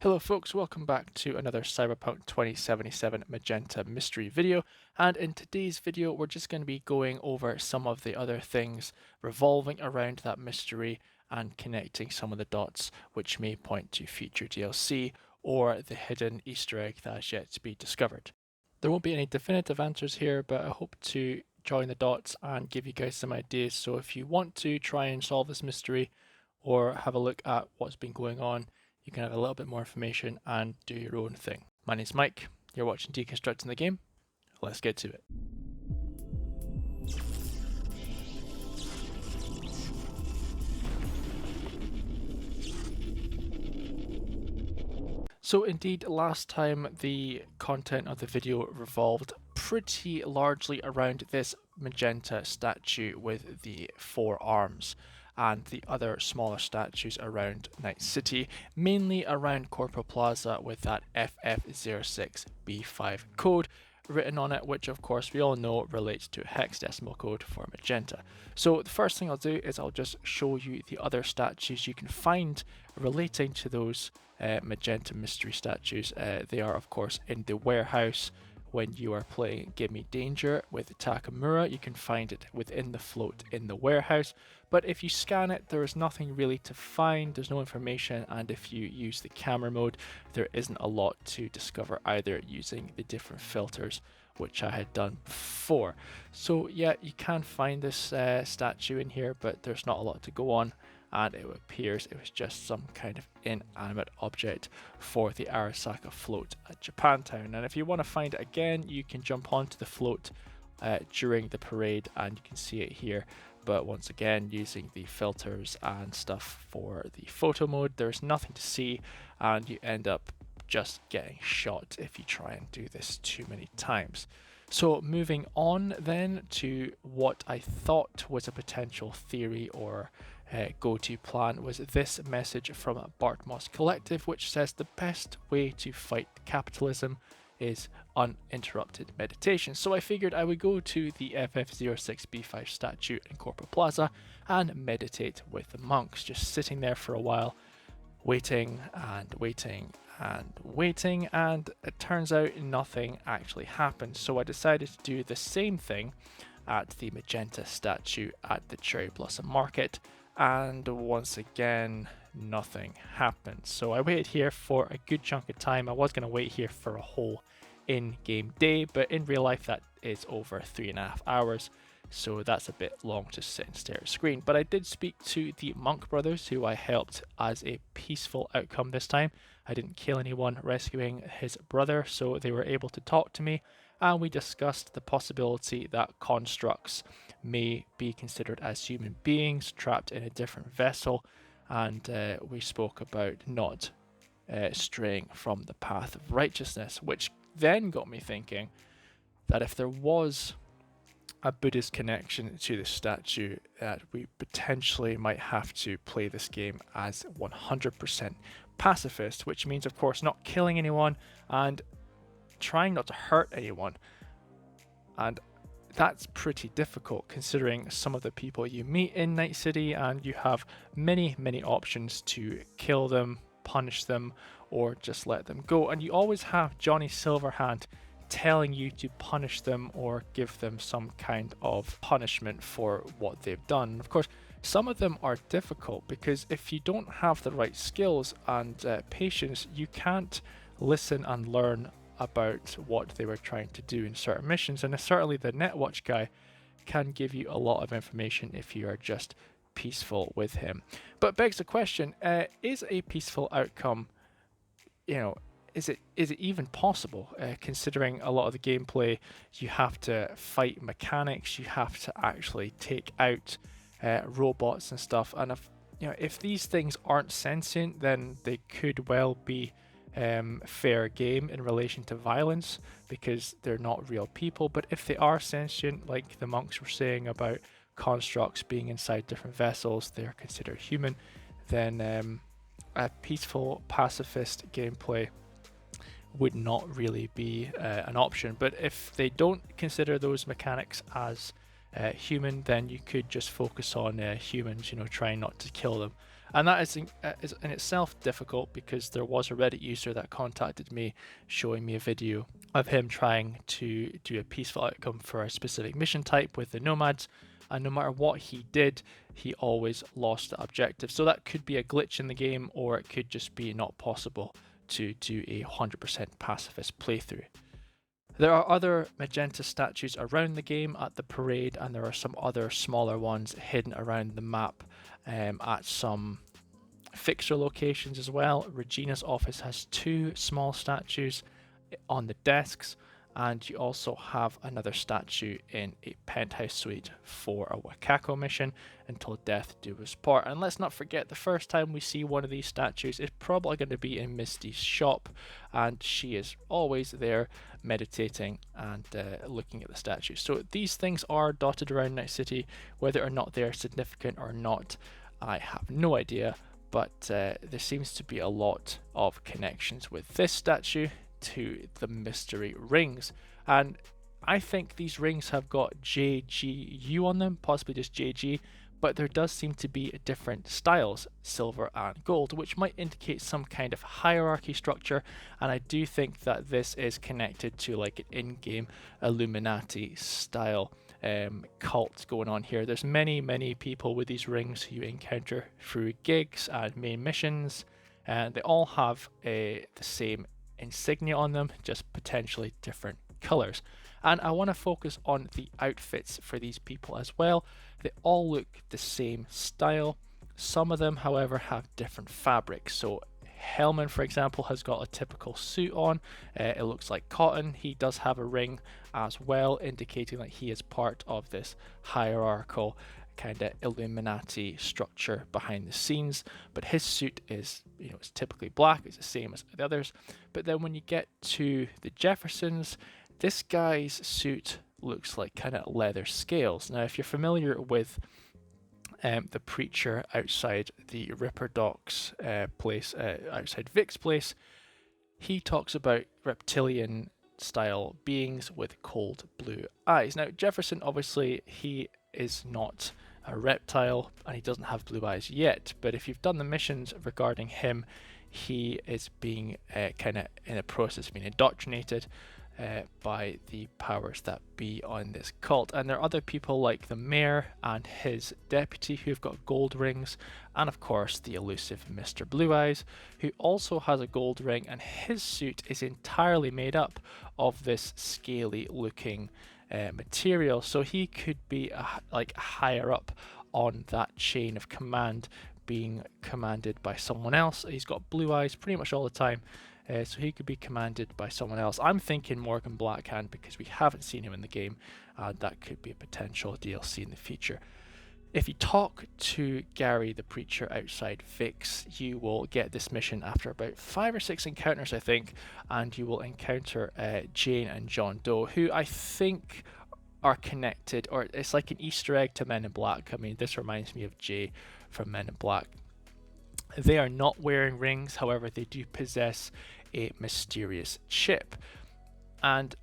Hello folks, welcome back to another Cyberpunk 2077 Magenta mystery video, and in today's video we're just going to be going over some of the other things revolving around that mystery and connecting some of the dots which may point to future DLC or the hidden Easter egg that is yet to be discovered. There won't be any definitive answers here, but I hope to join the dots and give you guys some ideas, so if you want to try and solve this mystery or have a look at what's been going on, you can have a little bit more information and do your own thing. My name's Mike, you're watching Deconstructing the Game. Let's get to it. So indeed, last time the content of the video revolved pretty largely around this Magenta statue with the 4 arms and the other smaller statues around Night City, mainly around Corporate Plaza with that FF06B5 code written on it, which of course we all know relates to hexadecimal code for Magenta. So the first thing I'll do is I'll just show you the other statues you can find relating to those Magenta mystery statues. They are of course in the warehouse. When you are playing Gimme Danger with Takamura, you can find it within the float in the warehouse, but if you scan it there is nothing really to find, there's no information, and if you use the camera mode there isn't a lot to discover either using the different filters which I had done before. So yeah, you can find this statue in here, but there's not a lot to go on, and it appears it was just some kind of inanimate object for the Arasaka float at Japantown. And if you want to find it again, you can jump onto the float during the parade and you can see it here. But once again, using the filters and stuff for the photo mode, there's nothing to see, and you end up just getting shot if you try and do this too many times. So moving on then to what I thought was a potential theory or go-to plan was this message from Bartmoss Collective, which says the best way to fight capitalism is uninterrupted meditation. So I figured I would go to the FF06B5 statue in Corporate Plaza and meditate with the monks, just sitting there for a while, waiting and waiting and waiting, and it turns out nothing actually happened. So I decided to do the same thing at the Magenta statue at the Cherry Blossom Market, and once again nothing happened. So I waited here for a good chunk of time. I was going to wait here for a whole in-game day, but in real life that is over 3.5 hours, so that's a bit long to sit and stare at a screen. But I did speak to the Monk brothers, who I helped as a peaceful outcome this time. I didn't kill anyone rescuing his brother, so they were able to talk to me, and we discussed the possibility that constructs may be considered as human beings trapped in a different vessel, and we spoke about not straying from the path of righteousness, which then got me thinking that if there was a Buddhist connection to the statue, that we potentially might have to play this game as 100% pacifist, which means of course not killing anyone and trying not to hurt anyone. And that's pretty difficult considering some of the people you meet in Night City, and you have many options to kill them, punish them, or just let them go. And you always have Johnny Silverhand telling you to punish them or give them some kind of punishment for what they've done. Of course, some of them are difficult because if you don't have the right skills and patience, you can't listen and learn about what they were trying to do in certain missions. And certainly the Netwatch guy can give you a lot of information if you are just peaceful with him. But begs the question, is a peaceful outcome, is it even possible, considering a lot of the gameplay you have to fight mechanics, you have to actually take out robots and stuff, and if these things aren't sentient, then they could well be fair game in relation to violence because they're not real people. But if they are sentient, like the monks were saying about constructs being inside different vessels, they're considered human, then a peaceful pacifist gameplay would not really be an option. But if they don't consider those mechanics as human, then you could just focus on humans, trying not to kill them And that is in itself difficult, because there was a Reddit user that contacted me showing me a video of him trying to do a peaceful outcome for a specific mission type with the nomads, and no matter what he did, he always lost the objective. So that could be a glitch in the game, or it could just be not possible to do a 100% pacifist playthrough. There are other Magenta statues around the game at the parade, and there are some other smaller ones hidden around the map at some fixer locations as well. Regina's office has 2 small statues on the desks, and you also have another statue in a penthouse suite for a Wakako mission, until death do us part. And let's not forget, the first time we see one of these statues is probably going to be in Misty's shop, and she is always there meditating and looking at the statues. So these things are dotted around Night City. Whether or not they are significant or not, I have no idea, but there seems to be a lot of connections with this statue to the mystery rings. And I think these rings have got JGU on them, possibly just JG, but there does seem to be different styles, silver and gold, which might indicate some kind of hierarchy structure. And I do think that this is connected to like an in-game Illuminati style cult going on here. There's many people with these rings who you encounter through gigs and main missions, and they all have the same insignia on them, just potentially different colors. And I want to focus on the outfits for these people as well. They all look the same style. Some of them, however, have different fabrics. So Hellman, for example, has got a typical suit on. It looks like cotton. He does have a ring as well, indicating that he is part of this hierarchical kind of Illuminati structure behind the scenes. But his suit is, it's typically black. It's the same as the others. But then when you get to the Jeffersons, this guy's suit looks like kind of leather scales. Now, if you're familiar with the preacher outside the Ripper Docks place, outside Vic's place, he talks about reptilian style beings with cold blue eyes. Now, Jefferson, obviously, he is not a reptile and he doesn't have blue eyes yet, but if you've done the missions regarding him, he is being kind of in a process of being indoctrinated by the powers that be on this cult. And there are other people like the mayor and his deputy who've got gold rings, and of course the elusive Mr. Blue Eyes, who also has a gold ring, and his suit is entirely made up of this scaly looking material. So he could be like higher up on that chain of command, being commanded by someone else. He's got blue eyes pretty much all the time. So he could be commanded by someone else. I'm thinking Morgan Blackhand, because we haven't seen him in the game, and that could be a potential DLC in the future. If you talk to Gary the Preacher outside Vic's, you will get this mission after about 5 or 6 encounters, I think, and you will encounter Jane and John Doe, who I think are connected, or it's like an Easter egg to Men in Black. I mean, this reminds me of Jay from Men in Black. They are not wearing rings, however, they do possess a mysterious chip. And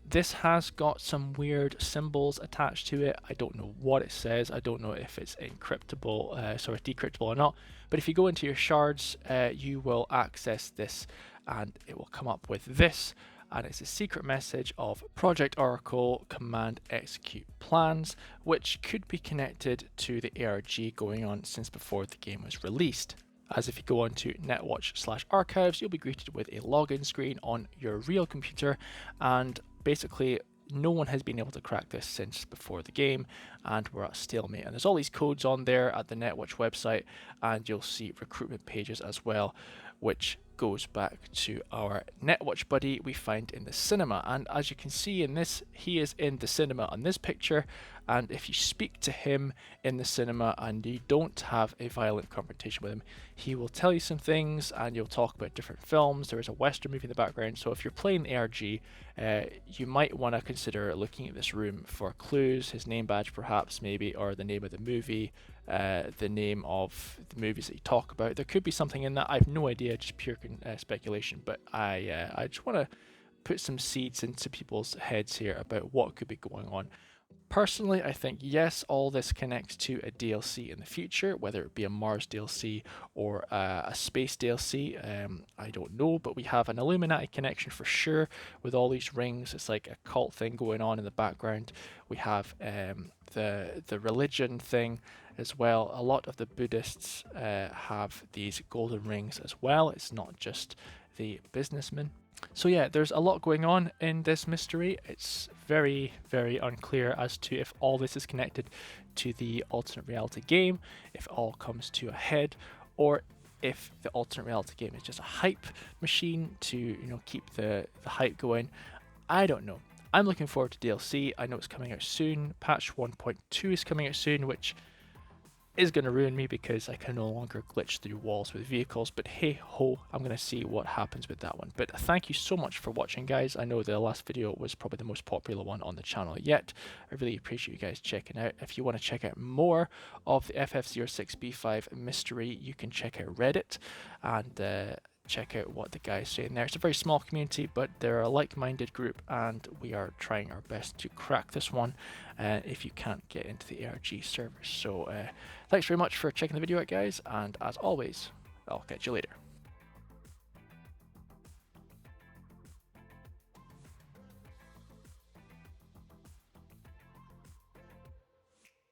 this has got some weird symbols attached to it. I don't know what it says. I don't know if it's encryptable, decryptable or not. But if you go into your shards, you will access this and it will come up with this. And it's a secret message of Project Oracle Command Execute Plans, which could be connected to the ARG going on since before the game was released. As if you go onto netwatch/archives, you'll be greeted with a login screen on your real computer, and basically no one has been able to crack this since before the game, and we're at stalemate. And there's all these codes on there at the Netwatch website, and you'll see recruitment pages as well, which goes back to our Netwatch buddy we find in the cinema. And as you can see in this, he is in the cinema on this picture, and if you speak to him in the cinema and you don't have a violent confrontation with him, he will tell you some things and you'll talk about different films. There is a Western movie in the background, so if you're playing ARG, you might want to consider looking at this room for clues, his name badge perhaps, maybe, or the name of the movie, the name of the movies that you talk about. There could be something in that. I have no idea, just pure speculation, but I just want to put some seeds into people's heads here about what could be going on Personally, I think yes, all this connects to a DLC in the future, whether it be a Mars DLC or a space DLC. I don't know, but we have an Illuminati connection for sure with all these rings. It's like a cult thing going on in the background. We have the religion thing as well. A lot of the Buddhists have these golden rings as well. It's not just the businessmen. So yeah, there's a lot going on in this mystery. It's very, very unclear as to if all this is connected to the alternate reality game, if it all comes to a head, or if the alternate reality game is just a hype machine to, you know, keep the hype going. I don't know. I'm looking forward to DLC. I know it's coming out soon. Patch 1.2 is coming out soon, which is going to ruin me because I can no longer glitch through walls with vehicles, but hey ho, I'm going to see what happens with that one. But thank you so much for watching, guys. I know the last video was probably the most popular one on the channel yet. I really appreciate you guys checking out. If you want to check out more of the FF06B5 mystery, you can check out Reddit and check out what the guys say in there. It's a very small community, but they're a like-minded group, and we are trying our best to crack this one if you can't get into the ARG servers. So thanks very much for checking the video out, guys, and as always, I'll catch you later.